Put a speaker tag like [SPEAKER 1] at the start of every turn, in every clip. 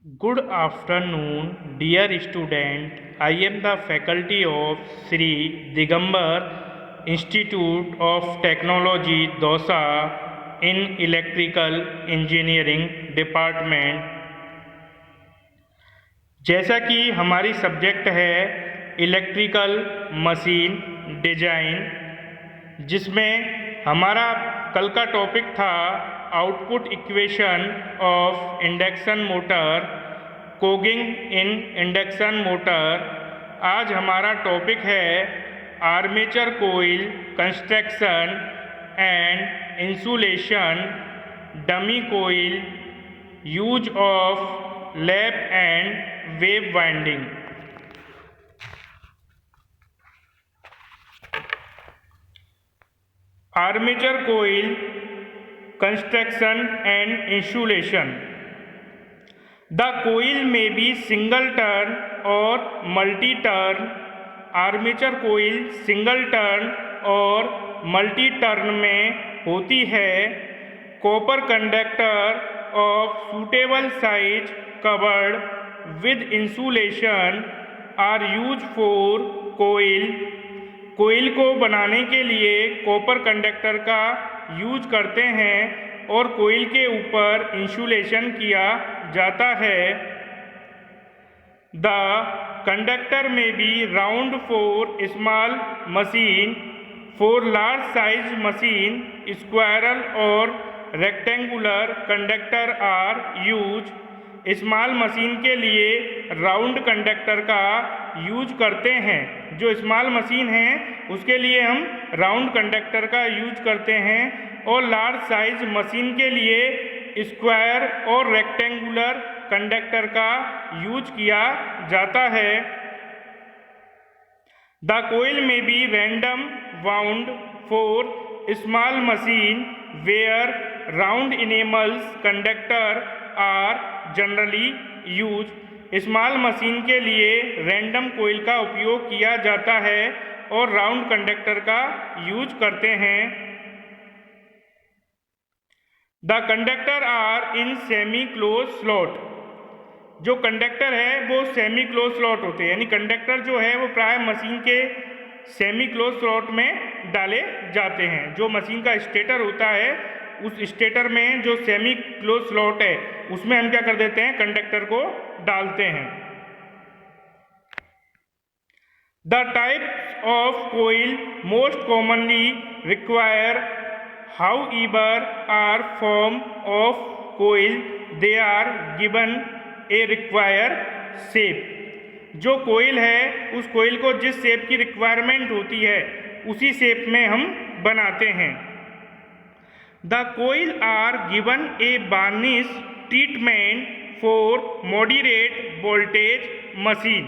[SPEAKER 1] Good afternoon, dear student. I am the faculty of Sri Digambar Institute of Technology, Dausa in Electrical Engineering Department. जैसा कि हमारी subject है electrical machine design, जिसमें हमारा कल का टॉपिक था output equation of induction motor, cogging in induction motor. आज हमारा टॉपिक है armature coil construction and insulation, dummy coil, use of lap and wave winding. Armature coil construction and insulation. The coil may be single turn or multi turn. Armature coil single turn और multi turn में होती है। Copper conductor of suitable size covered with insulation are use for coil. Coil को बनाने के लिए copper conductor का use करते हैं और कोइल के ऊपर इंसुलेशन किया जाता है। द कंडक्टर में be round for small machine, for large size machine square और rectangular conductor are use. Small machine के लिए राउंड कंडक्टर का यूज करते हैं। जो स्मॉल मशीन है उसके लिए हम राउंड कंडक्टर का यूज करते हैं और लार्ज साइज मशीन के लिए स्क्वायर और रेक्टेंगुलर कंडक्टर का यूज किया जाता है। द कोइल में be random wound for small machine where round enamels conductor are generally use. Small machine के लिए रैंडम कोइल का उपयोग किया जाता है और राउंड कंडक्टर का यूज करते हैं। The conductor are in semi close slot. जो कंडक्टर है वो सेमी क्लोज स्लॉट होते हैं, यानी कंडक्टर जो है वो प्राय मशीन के सेमी क्लोज स्लॉट में डाले जाते हैं। जो मशीन का स्टेटर होता है उस स्टेटर में जो सेमी क्लोज स्लॉट है उसमें हम क्या कर देते हैं, कंडक्टर को डालते हैं। The types of coil most commonly require however are form of coil they are given a require shape. जो कोइल है उस कोइल को जिस शेप की रिक्वायरमेंट होती है उसी शेप में हम बनाते हैं। The coil are given a varnish treatment for moderate voltage machine.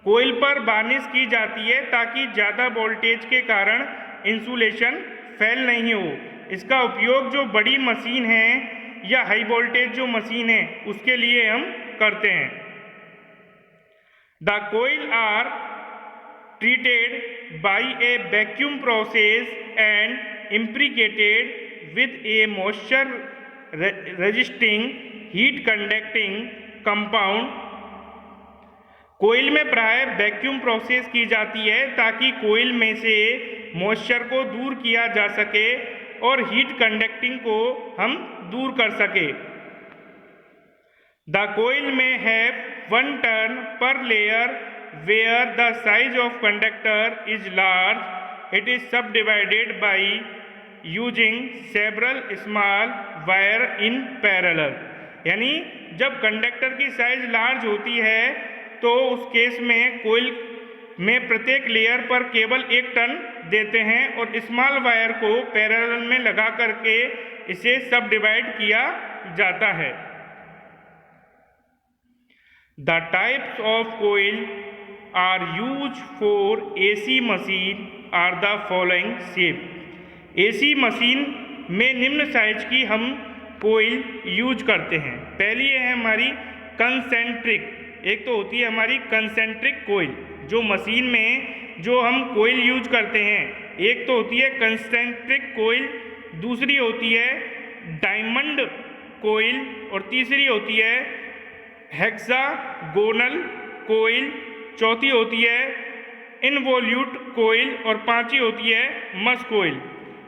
[SPEAKER 1] Coil पर बार्निश की जाती है ताकि ज़्यादा वोल्टेज के कारण इंसुलेशन फेल नहीं हो। इसका उपयोग जो बड़ी मशीन है या हाई वोल्टेज जो मशीन है उसके लिए हम करते हैं। The coil are treated by a vacuum process and impregnated with a moisture resisting heat conducting compound। Coil में प्राय वैक्यूम प्रोसेस की जाती है ताकि कोइल में से मॉइस्चर को दूर किया जा सके और हीट कंडक्टिंग को हम दूर कर सके। द कोइल में have one turn per layer where the size of conductor is large. It is subdivided by using several small wire in parallel. यानी जब कंडक्टर की साइज लार्ज होती है तो उस केस में कोइल में प्रत्येक लेयर पर केवल एक टर्न देते हैं और स्मॉल वायर को पैरेलल में लगा करके इसे सब डिवाइड किया जाता है। The types of coil are use for AC machine are the following shape. AC machine में निम्न साइज की हम कोइल यूज करते हैं। पहली है हमारी कंसेंट्रिक। एक तो होती है हमारी कंसेंट्रिक कोइल, जो मशीन में जो हम कोइल यूज करते हैं। एक तो होती है कंसेंट्रिक कोइल, दूसरी होती है डायमंड कोइल और तीसरी होती है हेक्सागोनल कोइल, चौथी होती है इनवोल्यूट कोइल और पांचवी होती है मस कोइल।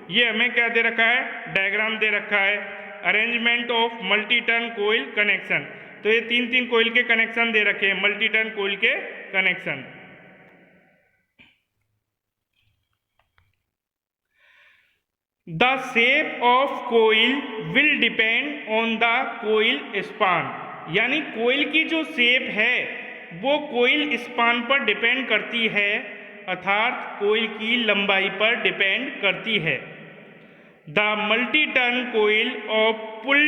[SPEAKER 1] ये हमें क्या दे रखा है, डायग्राम दे रखा है, arrangement of multi turn coil connection. तो ये तीन तीन कोइल के कनेक्शन दे रखे हैं, मल्टी टर्न कोइल के connection. The shape of coil will depend on the coil span, यानी कोइल की जो शेप है वो कोइल स्पान पर डिपेंड करती है, अर्थात कोइल की लंबाई पर डिपेंड करती है। The multi turn coil of pull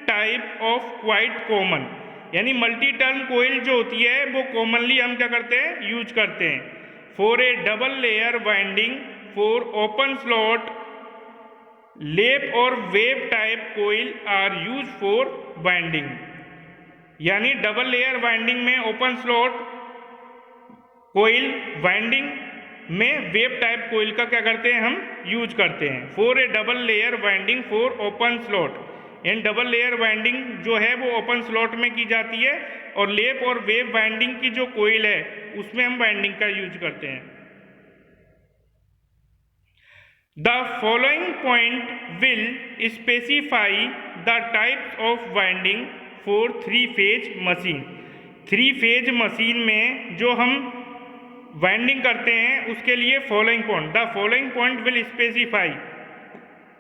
[SPEAKER 1] type of quite common, यानी मल्टी टर्न कोइल जो होती है वो कॉमनली हम क्या करते हैं, यूज करते हैं for a double layer winding for open slot lap और wave type coil are use for winding, यानी डबल लेयर वाइंडिंग में ओपन स्लॉट कोइल, वाइंडिंग में वेव टाइप कोइल का क्या करते हैं, हम यूज करते हैं for a double layer winding for open slot. इन डबल लेयर वाइंडिंग जो है वो ओपन स्लॉट में की जाती है, और लेप और वेव वाइंडिंग की जो कोइल है उसमें हम वाइंडिंग का यूज करते हैं। The following point will specify the types of winding for three phase machine. Three phase machine में जो हम वाइंडिंग करते हैं उसके लिए following point, the following point will specify,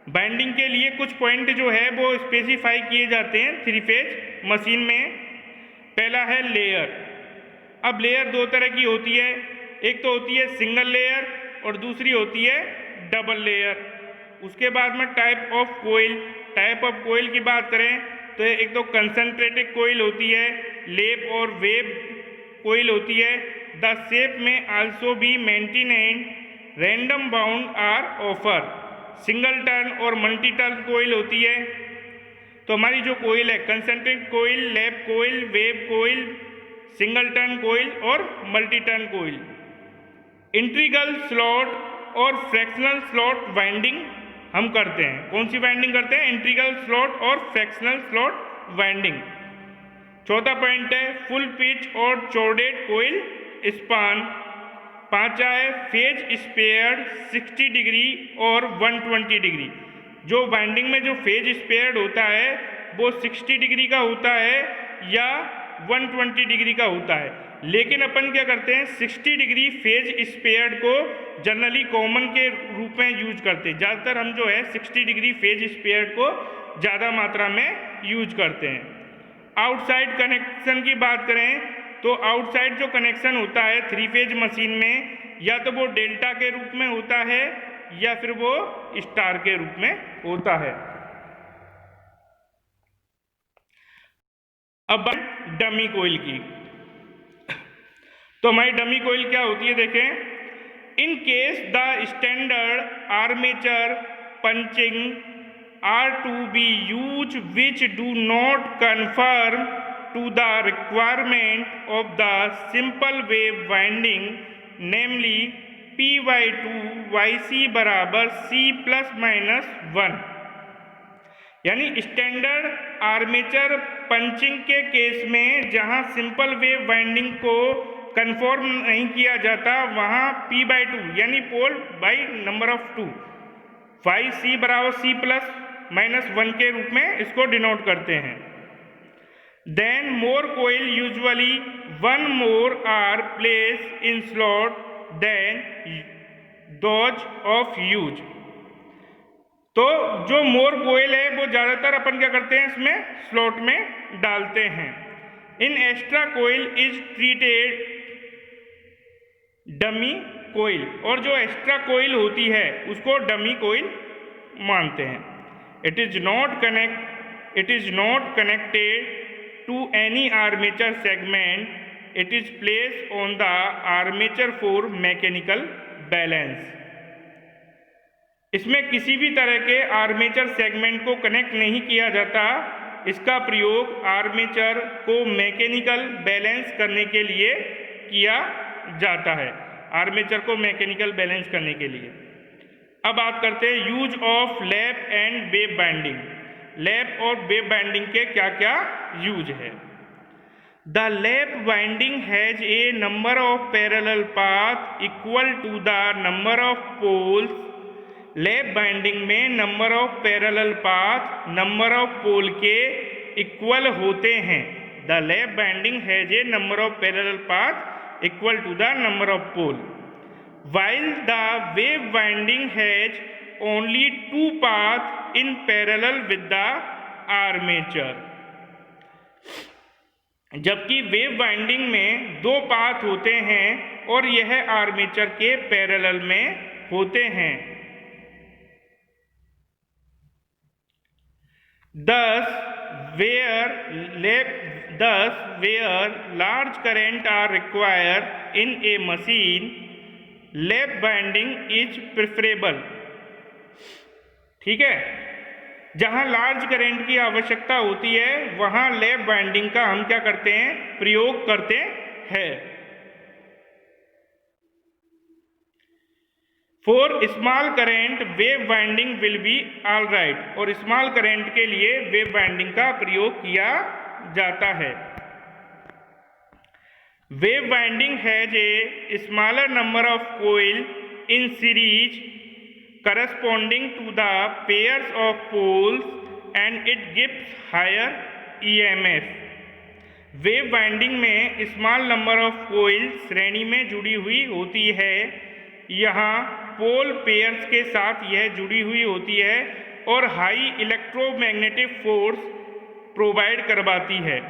[SPEAKER 1] binding के लिए कुछ पॉइंट जो है वो स्पेसिफाई किए जाते हैं थ्री फेज मशीन में। पहला है लेयर। अब लेयर दो तरह की होती है, एक तो होती है सिंगल लेयर और दूसरी होती है डबल लेयर। उसके बाद में type of coil, type of coil की बात करें तो एक तो कंसंट्रेटेड कोइल होती है, लेप और वेव कोइल होती है। द शेप में also be maintain random bound are offer. Single turn और मल्टी टर्न कोइल होती है। तो हमारी जो कोइल है concentrated coil, lap coil, wave coil, single turn coil और multi turn coil. Integral slot और फ्रैक्शनल स्लॉट वाइंडिंग हम करते हैं। कौन सी वाइंडिंग करते हैं, इंट्रीगल स्लॉट और फ्रैक्शनल स्लॉट वाइंडिंग। चौथा पॉइंट है फुल पिच और चौड़ेड कोइल स्पान। पांचवा है फेज स्पेयर्ड 60 डिग्री और 120 डिग्री। जो वाइंडिंग में जो फेज स्पेयर्ड होता है वो 60 डिग्री का होता है या 120 डिग्री का होता है, लेकिन अपन क्या करते हैं 60 डिग्री फेज स्पेयर्ड को जनरली कॉमन के रूप में यूज करते हैं। ज़्यादातर हम जो है 60 डिग्री फेज स्पेयर्ड को ज़्यादा मात्रा में यूज करते हैं। आउटसाइड कनेक्शन की बात करें तो आउटसाइड जो कनेक्शन होता है थ्री फेज मशीन में या तो वो डेल्टा के रूप में होता है या फिर वो स्टार के रूप में होता है। अब डमी कोइल की, तो हमारी डमी कोइल क्या होती है देखें। In case the standard armature punching are to be use which do not confirm to the requirement of the simple wave winding, namely P/2 YC बराबर C ± 1, यानी स्टैंडर्ड आर्मेचर पंचिंग के case में जहां simple wave winding को confirm नहीं किया जाता वहां P/2 यानी पोल बाई नंबर ऑफ 2 YC बराबर C ± 1 के रूप में इसको डिनोट करते हैं। Then more coil usually one more are placed in slot than those of use। तो जो मोर कोयल है वो ज़्यादातर अपन क्या करते हैं इसमें स्लॉट में डालते हैं। In extra coil is treated dummy coil, और जो एक्स्ट्रा कोयल होती है उसको डमी कोयल मानते हैं। It is not connected to any armature segment, it is placed on the armature for mechanical balance। इसमें किसी भी तरह के आर्मेचर सेगमेंट को कनेक्ट नहीं किया जाता, इसका प्रयोग आर्मेचर को मैकेनिकल बैलेंस करने के लिए किया जाता है, आर्मेचर को मैकेनिकल बैलेंस करने के लिए। अब बात करते हैं use of lap and wave binding. Lap और वेव बाइंडिंग के क्या क्या यूज है। The lap winding has a number of parallel paths equal to the number of poles. Lap winding में number of parallel path number of pole के equal होते हैं. The lap winding has a number of parallel path equal to the number of pole. while the wave winding has only two paths in parallel with the armature. जबकि wave winding में दो path होते हैं और यह armature के parallel में होते हैं. Thus, where large current are required in a machine, lap winding is preferable. ठीक है, जहां लार्ज करंट की आवश्यकता होती है वहां लैप वाइंडिंग का हम क्या करते हैं, प्रयोग करते हैं. For small current wave winding will be all right. और स्मॉल करंट के लिए वेव वाइंडिंग का प्रयोग किया जाता है. Wave winding has a smaller number of coil in series corresponding to the pairs of poles and it gives higher EMF. Wave winding में small number of coil श्रेणी में जुड़ी हुई होती है. यहाँ पोल पेयर्स के साथ यह जुड़ी हुई होती है और हाई इलेक्ट्रोमैग्नेटिक फोर्स प्रोवाइड करवाती है.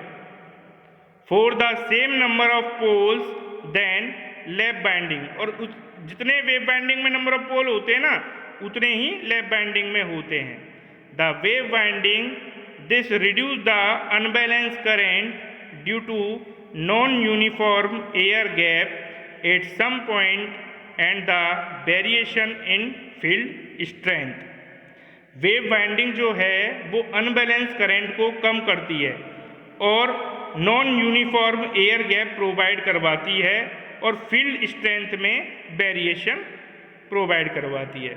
[SPEAKER 1] For the same number of poles then lap winding. और जितने वेव वाइंडिंग में नंबर ऑफ पोल होते हैं ना उतने ही लैप वाइंडिंग में होते हैं. The wave winding this reduce the unbalance current due to non uniform air gap at some point and the variation in field strength. Wave winding जो है वो अनबैलेंस करेंट को कम करती है और non uniform air gap provide करवाती है और फील्ड स्ट्रेंथ में वेरिएशन प्रोवाइड करवाती है.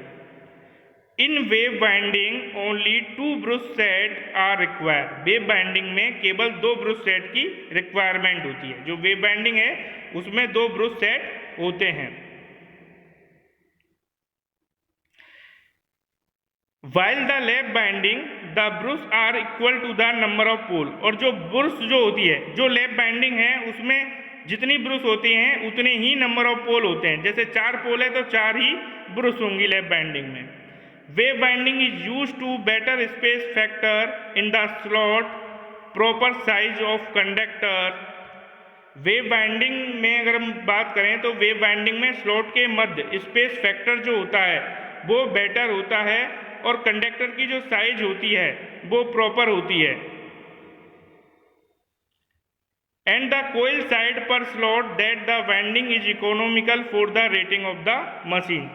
[SPEAKER 1] In wave winding only 2 brush set are required. Wave winding में केवल 2 ब्रूश सेट की रिक्वायरमेंट होती है. जो वेव वाइंडिंग है उसमें 2 ब्रूश सेट होते हैं. While the lap binding, the brush are equal to the number of pole. और जो ब्रूश जो होती है, जो लैप बाइंडिंग है उसमें जितनी ब्रूश होती हैं उतने ही नंबर ऑफ पोल होते हैं. जैसे 4 पोल है तो 4 ही ब्रूश होंगी लैप बाइंडिंग में. Wave winding is use to better space factor in the slot proper size of conductor. Wave winding में अगर हम बात करें तो वेव बाइंडिंग में स्लॉट के मध्य स्पेस फैक्टर जो होता है वो बेटर होता है और कंडक्टर की जो साइज होती है वो प्रॉपर होती है. एंड द कोइल साइड पर slot that the winding is economical for the rating of the machine.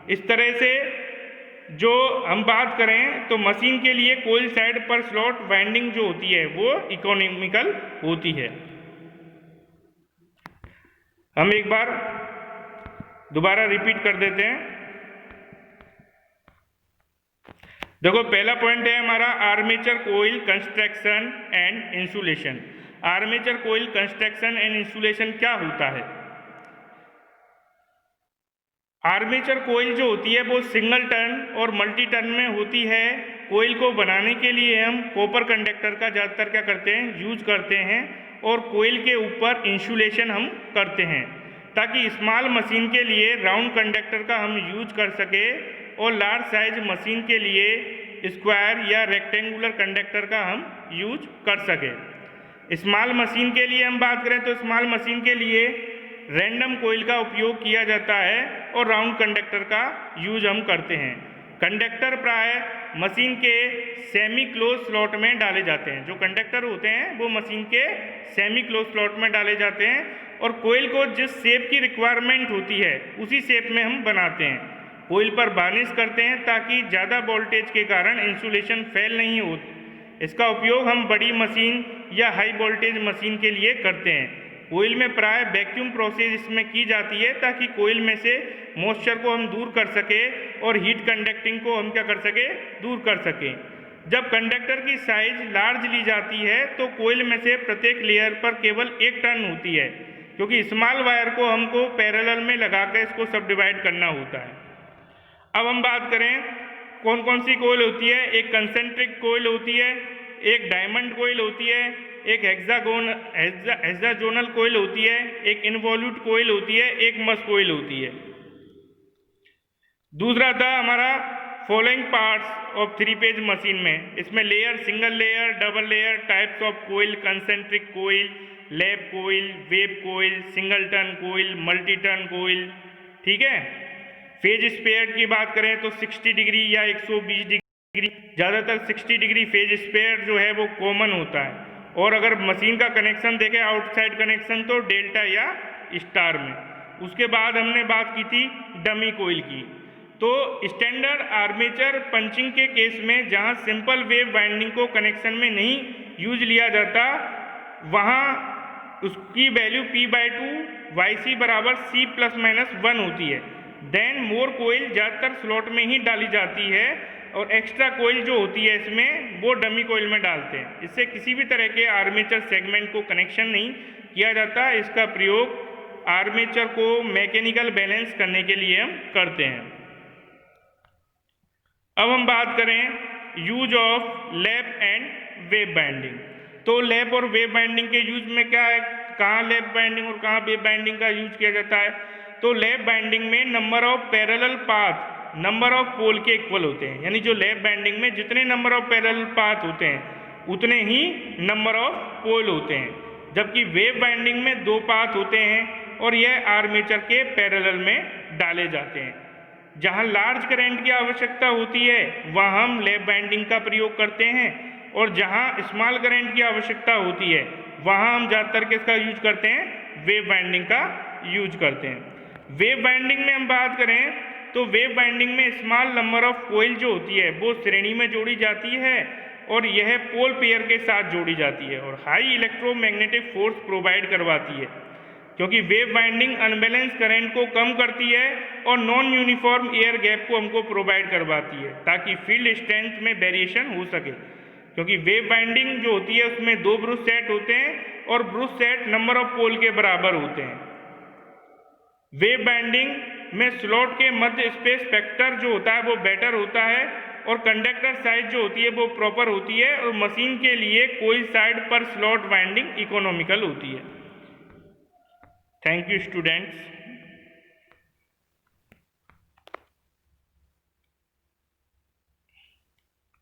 [SPEAKER 1] इस तरह से जो हम बात करें तो मशीन के लिए कोइल साइड पर स्लॉट वाइंडिंग जो होती है वो इकोनॉमिकल होती है. हम एक बार दोबारा रिपीट कर देते हैं. देखो, पहला पॉइंट है हमारा armature coil construction and insulation. Armature coil construction and insulation क्या होता है? आर्मेचर कोइल जो होती है वो सिंगल टर्न और मल्टी टर्न में होती है. कोइल को बनाने के लिए हम कॉपर कंडक्टर का ज़्यादातर क्या करते हैं, यूज करते हैं और कोइल के ऊपर इंसुलेशन हम करते हैं ताकि स्मॉल मशीन के लिए राउंड कंडक्टर का हम यूज कर सके और लार्ज साइज मशीन के लिए स्क्वायर या रेक्टेंगुलर कंडक्टर का हम यूज कर सके. स्मॉल मशीन के लिए हम बात करें तो स्मॉल मशीन के लिए रैंडम कोइल का उपयोग किया जाता है और राउंड कंडक्टर का यूज हम करते हैं. कंडक्टर प्रायः मशीन के सेमी क्लोज स्लॉट में डाले जाते हैं. जो कंडक्टर होते हैं वो मशीन के सेमी क्लोज स्लॉट में डाले जाते हैं और कोइल को जिस शेप की रिक्वायरमेंट होती है उसी शेप में हम बनाते हैं. कोइल पर बार्निश करते हैं ताकि ज़्यादा वोल्टेज के कारण इंसुलेशन फेल नहीं हो. इसका उपयोग हम बड़ी मशीन या हाई वोल्टेज मशीन के लिए करते हैं. कोइल में प्राय वैक्यूम प्रोसेस इसमें की जाती है ताकि कोइल में से मॉइस्चर को हम दूर कर सके और हीट कंडक्टिंग को हम क्या कर सके, दूर कर सकें. जब कंडक्टर की साइज लार्ज ली जाती है तो कोयल में से प्रत्येक लेयर पर केवल एक टर्न होती है, क्योंकि स्मॉल वायर को हमको पैरेलल में लगा कर इसको सब डिवाइड करना होता है। अब हम बात करें कौन कौन सी कोयल होती है। एक कंसेंट्रिक कोयल होती है, एक डायमंड कोयल होती है, एक हेक्सागोनल कोयल होती है, एक इनवॉल्यूट कोयल होती है, एक मस कोयल होती है। दूसरा था हमारा following parts of 3 phase machine में। इसमें layer, single layer, double layer, types of coil, concentric coil, lap coil, wave coil, single turn coil, multi turn coil. ठीक है। फेज स्पेयर की बात करें तो 60 डिग्री या 120 डिग्री, ज़्यादातर 60 डिग्री फेज स्पेयर जो है वो कॉमन होता है। और अगर मशीन का कनेक्शन देखें आउटसाइड कनेक्शन तो डेल्टा या स्टार में। उसके बाद हमने बात की थी डमी कोयल की। तो स्टैंडर्ड आर्मेचर पंचिंग के केस में जहां सिंपल वेव वाइंडिंग को कनेक्शन में नहीं यूज लिया जाता, वहां उसकी वैल्यू P/2 YC बराबर C ±1 होती है। देन मोर कोयल ज़्यादातर स्लॉट में ही डाली जाती है और एक्स्ट्रा कोयल जो होती है इसमें वो डमी कोयल में डालते हैं। इससे किसी भी तरह के आर्मेचर सेगमेंट को कनेक्शन नहीं किया जाता। इसका प्रयोग आर्मेचर को मैकेनिकल बैलेंस करने के लिए हम करते हैं। अब हम बात करें use of lap and wave binding. तो लैप और वेव बाइंडिंग के यूज में क्या है, कहाँ लैप बाइंडिंग और कहाँ वेव बाइंडिंग का यूज किया जाता है। तो लैप बाइंडिंग में number of parallel path number of pole के इक्वल होते हैं, यानी जो लैप बाइंडिंग में जितने नंबर ऑफ पैरेलल पाथ होते हैं उतने ही नंबर ऑफ पोल होते हैं। जबकि वेव बाइंडिंग में 2 पाथ होते हैं और यह आर्मेचर के पैरेलल में डाले जाते हैं। जहां लार्ज करंट की आवश्यकता होती है वहां हम लैप बाइंडिंग का प्रयोग करते हैं, और जहां स्मॉल करंट की आवश्यकता होती है वहां हम ज़्यादातर किसका यूज करते हैं, वेव बाइंडिंग का यूज करते हैं। वेव बाइंडिंग में हम बात करें तो वेव बाइंडिंग में स्मॉल नंबर ऑफ कोयल जो होती है वो श्रेणी में जोड़ी जाती है और यह पोल पेयर के साथ जोड़ी जाती है और हाई इलेक्ट्रोमैग्नेटिक फोर्स प्रोवाइड करवाती है, क्योंकि वेव बाइंडिंग अनबैलेंस करंट को कम करती है और नॉन यूनिफॉर्म एयर गैप को हमको प्रोवाइड करवाती है ताकि फील्ड स्ट्रेंथ में वेरिएशन हो सके। क्योंकि वेव बाइंडिंग जो होती है उसमें 2 ब्रूश सेट होते हैं और brush set number of pole के बराबर होते हैं। वेव बाइंडिंग में स्लॉट के मध्य स्पेस फैक्टर जो होता है वो बेटर होता है और कंडक्टर साइज जो होती है वो प्रॉपर होती है और मशीन के लिए कोई साइड पर स्लॉट बाइंडिंग इकोनॉमिकल होती है। Thank you, students.